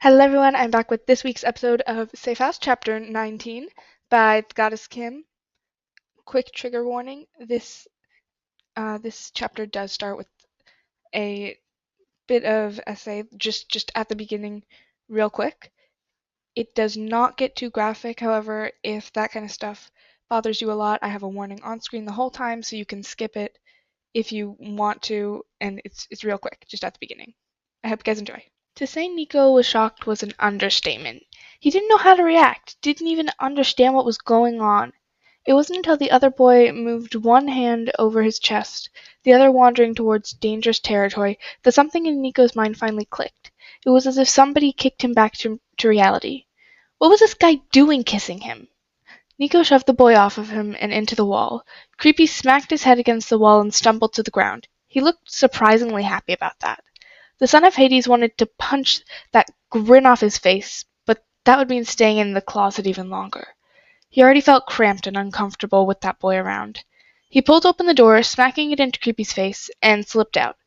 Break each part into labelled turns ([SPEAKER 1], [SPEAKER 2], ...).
[SPEAKER 1] Hello everyone, I'm back with this week's episode of Safe House, Chapter 19 by Goddess Kim. Quick trigger warning, this chapter does start with a bit of essay just at the beginning real quick. It does not get too graphic, however, if that kind of stuff bothers you a lot, I have a warning on screen the whole time so you can skip it if you want to, and it's real quick, just at the beginning. I hope you guys enjoy. To say Nico was shocked was an understatement. He didn't know how to react, didn't even understand what was going on. It wasn't until the other boy moved one hand over his chest, the other wandering towards dangerous territory, that something in Nico's mind finally clicked. It was as if somebody kicked him back to reality. What was this guy doing kissing him? Nico shoved the boy off of him and into the wall. Creepy smacked his head against the wall and stumbled to the ground. He looked surprisingly happy about that. The son of Hades wanted to punch that grin off his face, but that would mean staying in the closet even longer. He already felt cramped and uncomfortable with that boy around. He pulled open the door, smacking it into Creepy's face, and slipped out.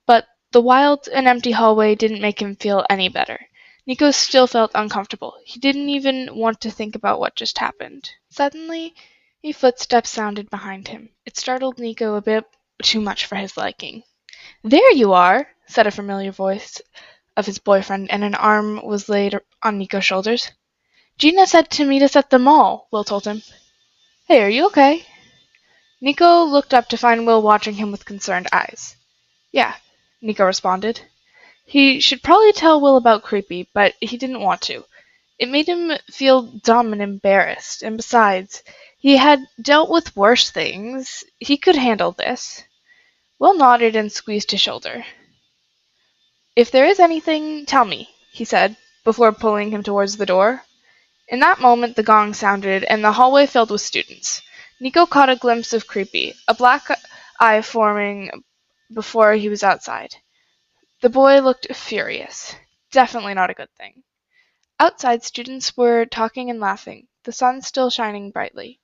[SPEAKER 1] But the wild and empty hallway didn't make him feel any better. Nico still felt uncomfortable. He didn't even want to think about what just happened. Suddenly, footsteps sounded behind him. It startled Nico a bit too much for his liking. "There you are," said a familiar voice of his boyfriend, and an arm was laid on Nico's shoulders. "Gina said to meet us at the mall," Will told him. "Hey, are you okay?" Nico looked up to find Will watching him with concerned eyes. "Yeah," Nico responded. He should probably tell Will about Creepy, but he didn't want to. It made him feel dumb and embarrassed, and besides, he had dealt with worse things. He could handle this. Will nodded and squeezed his shoulder. "If there is anything, tell me," he said, before pulling him towards the door. In that moment the gong sounded, and the hallway filled with students. Nico caught a glimpse of Creepy, a black eye forming before he was outside. The boy looked furious. Definitely not a good thing. Outside, students were talking and laughing, the sun still shining brightly.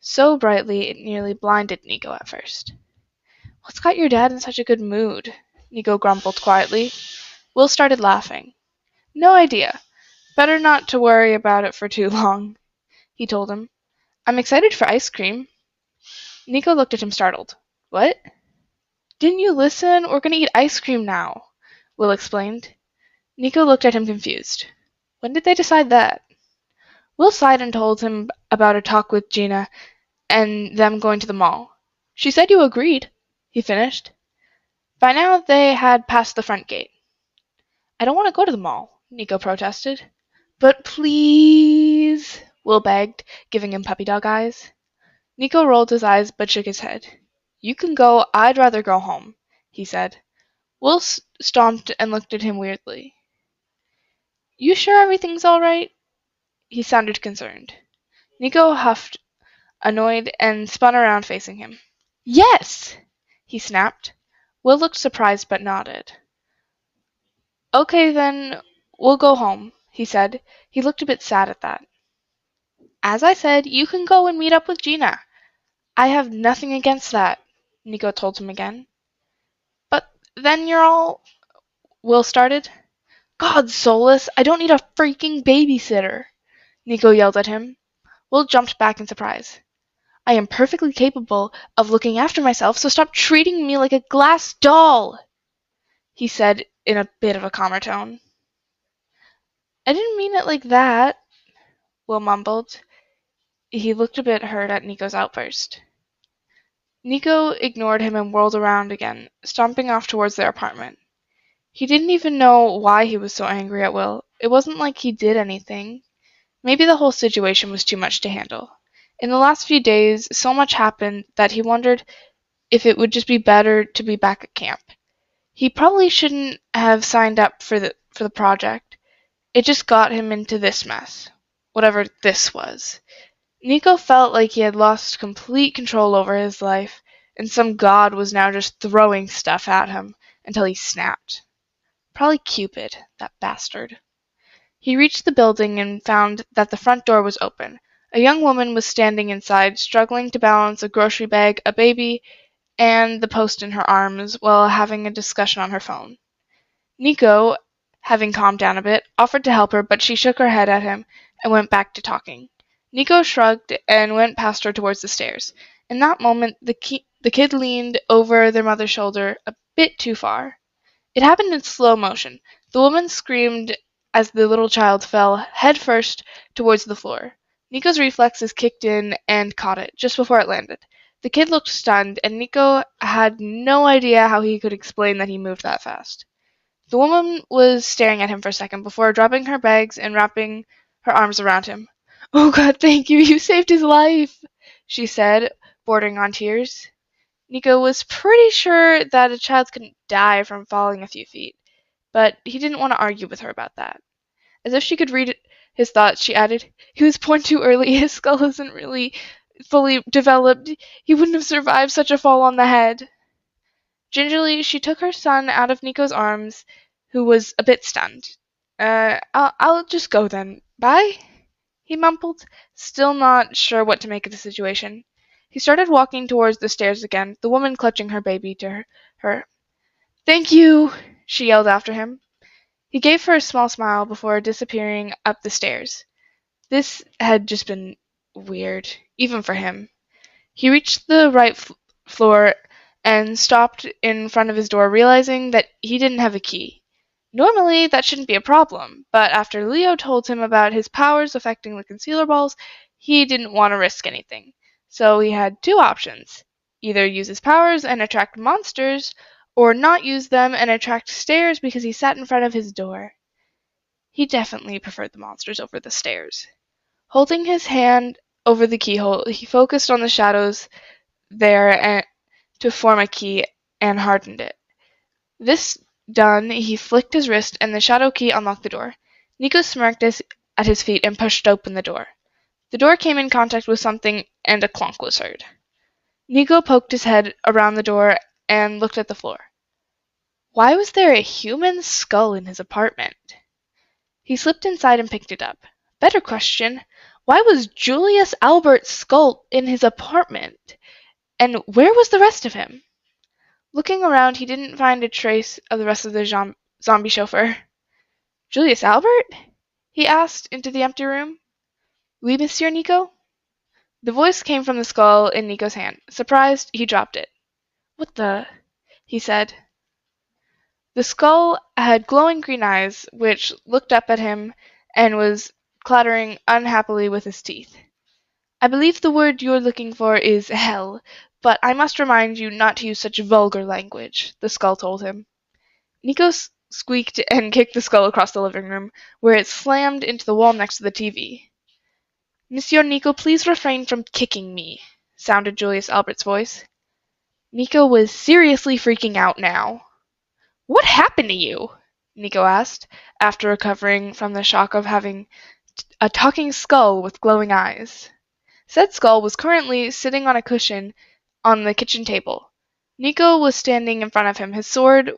[SPEAKER 1] So brightly it nearly blinded Nico at first. "What's got your dad in such a good mood?" Nico grumbled quietly. Will started laughing. "No idea. Better not to worry about it for too long," he told him. "I'm excited for ice cream." Nico looked at him startled. "What?" "Didn't you listen? We're gonna eat ice cream now," Will explained. Nico looked at him confused. "When did they decide that?" Will sighed and told him about a talk with Gina and them going to the mall. "She said you agreed," he finished. By now they had passed the front gate. "I don't want to go to the mall," Nico protested. "But please," Will begged, giving him puppy dog eyes. Nico rolled his eyes but shook his head. "You can go, I'd rather go home," he said. Will stomped and looked at him weirdly. "You sure everything's all right?" He sounded concerned. Nico huffed, annoyed, and spun around facing him. "Yes!" he snapped. Will looked surprised but nodded. "Okay, then, we'll go home," he said. He looked a bit sad at that. "As I said, you can go and meet up with Gina. I have nothing against that," Nico told him again. "But then you're all—" Will started. "God's solace, I don't need a freaking babysitter!" Nico yelled at him. Will jumped back in surprise. "I am perfectly capable of looking after myself, so stop treating me like a glass doll," he said in a bit of a calmer tone. "I didn't mean it like that," Will mumbled. He looked a bit hurt at Nico's outburst. Nico ignored him and whirled around again, stomping off towards their apartment. He didn't even know why he was so angry at Will. It wasn't like he did anything. Maybe the whole situation was too much to handle. In the last few days, so much happened that he wondered if it would just be better to be back at camp. He probably shouldn't have signed up for the project. It just got him into this mess, whatever this was. Nico felt like he had lost complete control over his life, and some god was now just throwing stuff at him until he snapped. Probably Cupid, that bastard. He reached the building and found that the front door was open. A young woman was standing inside, struggling to balance a grocery bag, a baby, and the post in her arms while having a discussion on her phone. Nico having calmed down a bit, offered to help her, but she shook her head at him and went back to talking. Nico shrugged and went past her towards the stairs. In that moment, the kid leaned over their mother's shoulder a bit too far. It happened in slow motion. The woman screamed as the little child fell head-first towards the floor. Nico's reflexes kicked in and caught it, just before it landed. The kid looked stunned, and Nico had no idea how he could explain that he moved that fast. The woman was staring at him for a second before dropping her bags and wrapping her arms around him. "Oh God, thank you! You saved his life!" she said, bordering on tears. Nico was pretty sure that a child couldn't die from falling a few feet, but he didn't want to argue with her about that. As if she could read his thoughts, she added, "He was born too early. His skull isn't really fully developed. He wouldn't have survived such a fall on the head." Gingerly, she took her son out of Nico's arms, who was a bit stunned. I'll just go then. Bye?" he mumbled, still not sure what to make of the situation. He started walking towards the stairs again, the woman clutching her baby to her. "Thank you!" she yelled after him. He gave her a small smile before disappearing up the stairs. This had just been weird, even for him. He reached the right floor and stopped in front of his door, realizing that he didn't have a key. Normally, that shouldn't be a problem, but after Leo told him about his powers affecting the concealer balls, he didn't want to risk anything. So he had two options: either use his powers and attract monsters, or not use them and attract stairs because he sat in front of his door. He definitely preferred the monsters over the stairs. Holding his hand over the keyhole, he focused on the shadows there to form a key and hardened it. This done, he flicked his wrist and the shadow key unlocked the door. Nico smirked at his feet and pushed open the door. The door came in contact with something and a clunk was heard. Nico poked his head around the door and looked at the floor. Why was there a human skull in his apartment? He slipped inside and picked it up. Better question, why was Julius Albert's skull in his apartment? And where was the rest of him? Looking around, he didn't find a trace of the rest of the zombie chauffeur. "Julius Albert?" he asked into the empty room. "Oui, Monsieur Nico?" The voice came from the skull in Nico's hand. Surprised, he dropped it. "What the?" he said. The skull had glowing green eyes, which looked up at him and was clattering unhappily with his teeth. "I believe the word you're looking for is hell, but I must remind you not to use such vulgar language," the skull told him. Nico squeaked and kicked the skull across the living room, where it slammed into the wall next to the TV. "Monsieur Nico, please refrain from kicking me," sounded Julius Albert's voice. Nico was seriously freaking out now. "What happened to you?" Nico asked, after recovering from the shock of having a talking skull with glowing eyes. Said skull was currently sitting on a cushion on the kitchen table. Nico was standing in front of him. His sword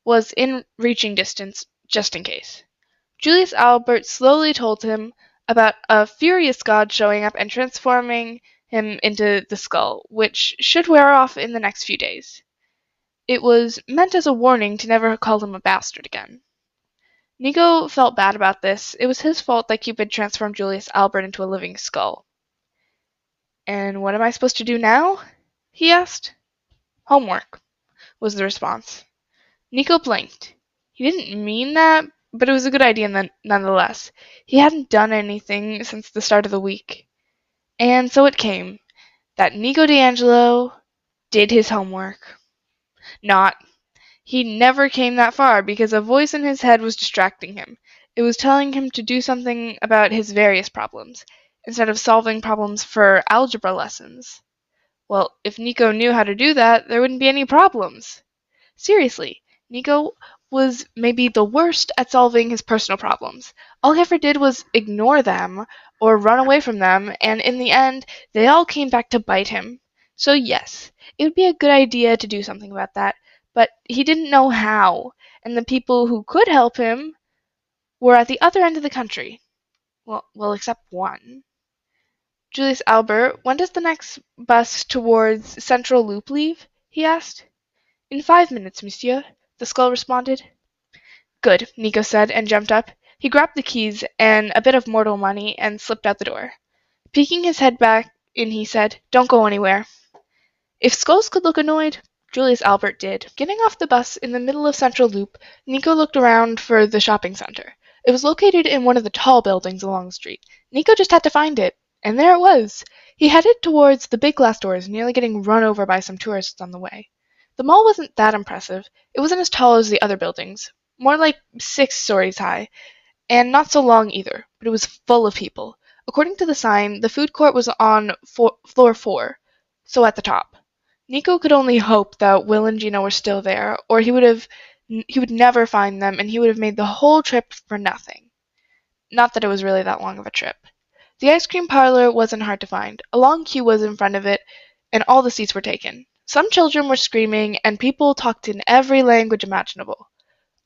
[SPEAKER 1] was in reaching distance, just in case. Julius Albert slowly told him about a furious god showing up and transforming him into the skull, which should wear off in the next few days. It was meant as a warning to never call him a bastard again. Nico felt bad about this. It was his fault that Cupid transformed Julius Albert into a living skull. "And what am I supposed to do now?" he asked. "Homework," was the response. Nico blinked. He didn't mean that, but it was a good idea nonetheless. He hadn't done anything since the start of the week. And so it came that Nico D'Angelo did his homework. Not. He never came that far because a voice in his head was distracting him. It was telling him to do something about his various problems, instead of solving problems for algebra lessons. Well, if Nico knew how to do that, there wouldn't be any problems. Seriously, Nico was maybe the worst at solving his personal problems. All he ever did was ignore them or run away from them, and in the end, they all came back to bite him. So yes, it would be a good idea to do something about that, but he didn't know how, and the people who could help him were at the other end of the country. Well, except one. "Julius Albert, when does the next bus towards Central Loop leave?" he asked. "In 5 minutes, monsieur," the skull responded. Good, Nico said and jumped up. He grabbed the keys and a bit of mortal money and slipped out the door. Peeking his head back in, he said, "Don't go anywhere." If skulls could look annoyed, Julius Albert did. Getting off the bus in the middle of Central Loop, Nico looked around for the shopping center. It was located in one of the tall buildings along the street. Nico just had to find it, and there it was. He headed towards the big glass doors, nearly getting run over by some tourists on the way. The mall wasn't that impressive. It wasn't as tall as the other buildings, more like 6 stories high, and not so long either, but it was full of people. According to the sign, the food court was on floor 4, so at the top. Nico could only hope that Will and Gina were still there, or he would never find them, and he would have made the whole trip for nothing. Not that it was really that long of a trip. The ice cream parlor wasn't hard to find. A long queue was in front of it, and all the seats were taken. Some children were screaming, and people talked in every language imaginable.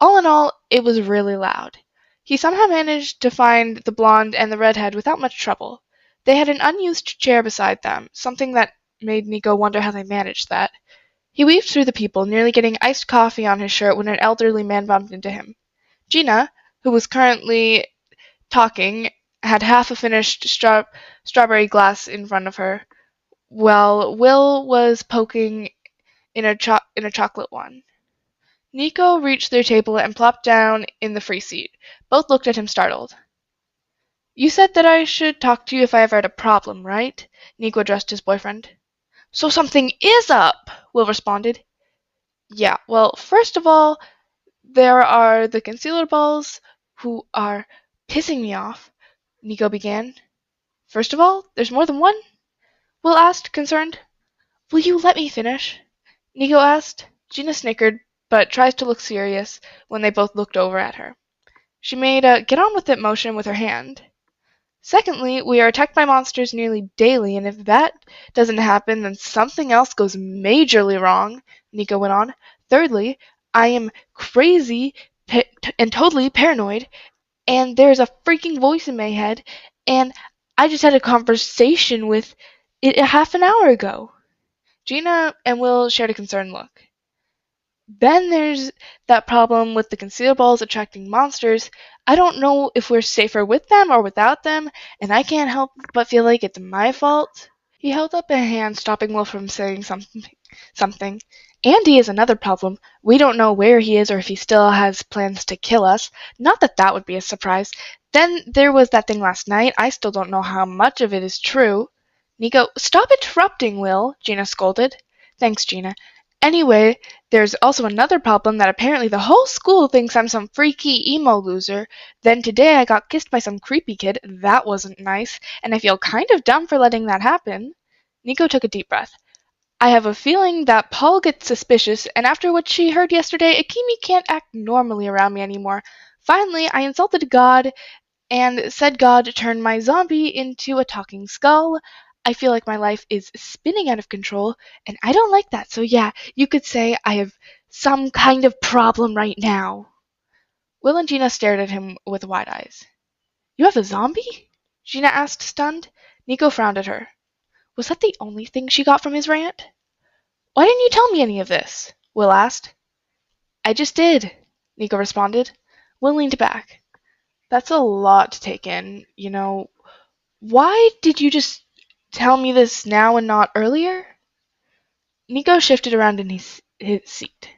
[SPEAKER 1] All in all, it was really loud. He somehow managed to find the blonde and the redhead without much trouble. They had an unused chair beside them, something that made Nico wonder how they managed that. He weaved through the people, nearly getting iced coffee on his shirt when an elderly man bumped into him. Gina, who was currently talking, had half a finished strawberry glass in front of her, while Will was poking in a chocolate one. Nico reached their table and plopped down in the free seat. Both looked at him startled. "You said that I should talk to you if I ever had a problem, right?" Nico addressed his boyfriend. "So something is up," Will responded. "Yeah, well, first of all, there are the concealer balls who are pissing me off," Nico began. "First of all, there's more than one?" Will asked, concerned. "Will you let me finish?" Nico asked. Gina snickered, but tried to look serious when they both looked over at her. She made a get-on-with-it motion with her hand. "Secondly, we are attacked by monsters nearly daily, and if that doesn't happen, then something else goes majorly wrong," Nico went on. "Thirdly, I am crazy and totally paranoid, and there's a freaking voice in my head, and I just had a conversation with it a half an hour ago." Gina and Will shared a concerned look. "Then there's that problem with the concealed balls attracting monsters. I don't know if we're safer with them or without them, and I can't help but feel like it's my fault." He held up a hand, stopping Will from saying something. "Andy is another problem. We don't know where he is or if he still has plans to kill us. Not that that would be a surprise. Then there was that thing last night. I still don't know how much of it is true." Nico, "Stop interrupting, Will," Gina scolded. "Thanks, Gina. Anyway, there's also another problem that apparently the whole school thinks I'm some freaky emo loser. Then today I got kissed by some creepy kid. That wasn't nice, and I feel kind of dumb for letting that happen." Nico took a deep breath. "I have a feeling that Paul gets suspicious, and after what she heard yesterday, Akemi can't act normally around me anymore. Finally, I insulted God and said God turned my zombie into a talking skull. I feel like my life is spinning out of control, and I don't like that, so yeah, you could say I have some kind of problem right now." Will and Gina stared at him with wide eyes. "You have a zombie?" Gina asked, stunned. Nico frowned at her. Was that the only thing she got from his rant? "Why didn't you tell me any of this?" Will asked. "I just did," Nico responded. Will leaned back. "That's a lot to take in, you know. Why did you just tell me this now and not earlier?" Nico shifted around in his seat.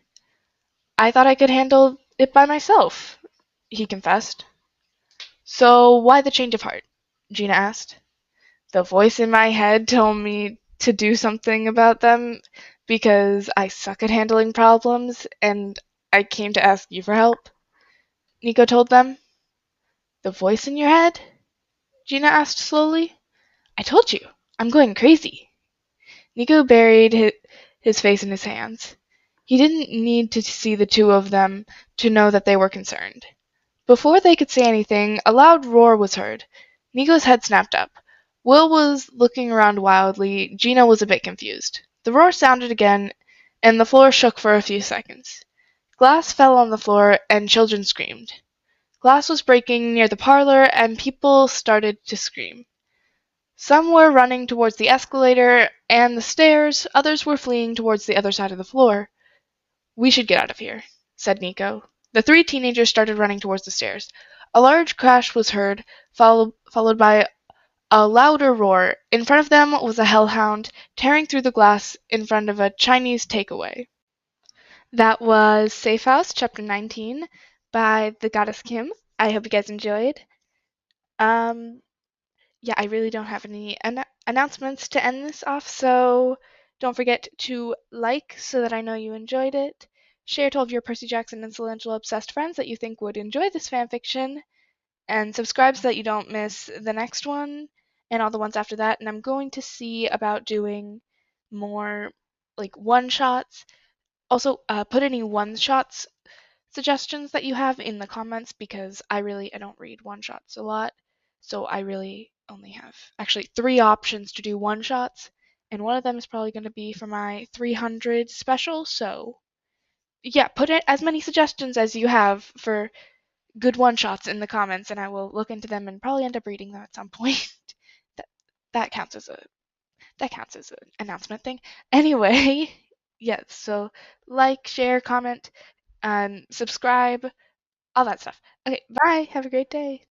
[SPEAKER 1] "I thought I could handle it by myself," he confessed. "So why the change of heart?" Gina asked. "The voice in my head told me to do something about them because I suck at handling problems, and I came to ask you for help," Nico told them. "The voice in your head?" Gina asked slowly. "I told you, I'm going crazy." Nico buried his face in his hands. He didn't need to see the two of them to know that they were concerned. Before they could say anything, a loud roar was heard. Nico's head snapped up. Will was looking around wildly. Gina was a bit confused. The roar sounded again, and the floor shook for a few seconds. Glass fell on the floor, and children screamed. Glass was breaking near the parlor, and people started to scream. Some were running towards the escalator and the stairs, others were fleeing towards the other side of the floor. "We should get out of here," said Nico. The three teenagers started running towards the stairs. A large crash was heard, followed by a louder roar. In front of them was a hellhound, tearing through the glass in front of a Chinese takeaway. That was Safe House, Chapter 19, by the Goddess Kim. I hope you guys enjoyed. Um, yeah, I really don't have any announcements to end this off, so don't forget to like so that I know you enjoyed it. Share to all of your Percy Jackson and Solangelo obsessed friends that you think would enjoy this fanfiction, and subscribe so that you don't miss the next one and all the ones after that. And I'm going to see about doing more like one shots. Also, put any one shots suggestions that you have in the comments because I don't read one shots a lot. So I really only have actually 3 options to do one shots, and one of them is probably going to be for my 300 special. So yeah, put it as many suggestions as you have for good one shots in the comments, and I will look into them and probably end up reading them at some point. that that counts as a that counts as an announcement thing. Anyway, yes. So like, share, comment, subscribe, all that stuff. Okay, bye. Have a great day.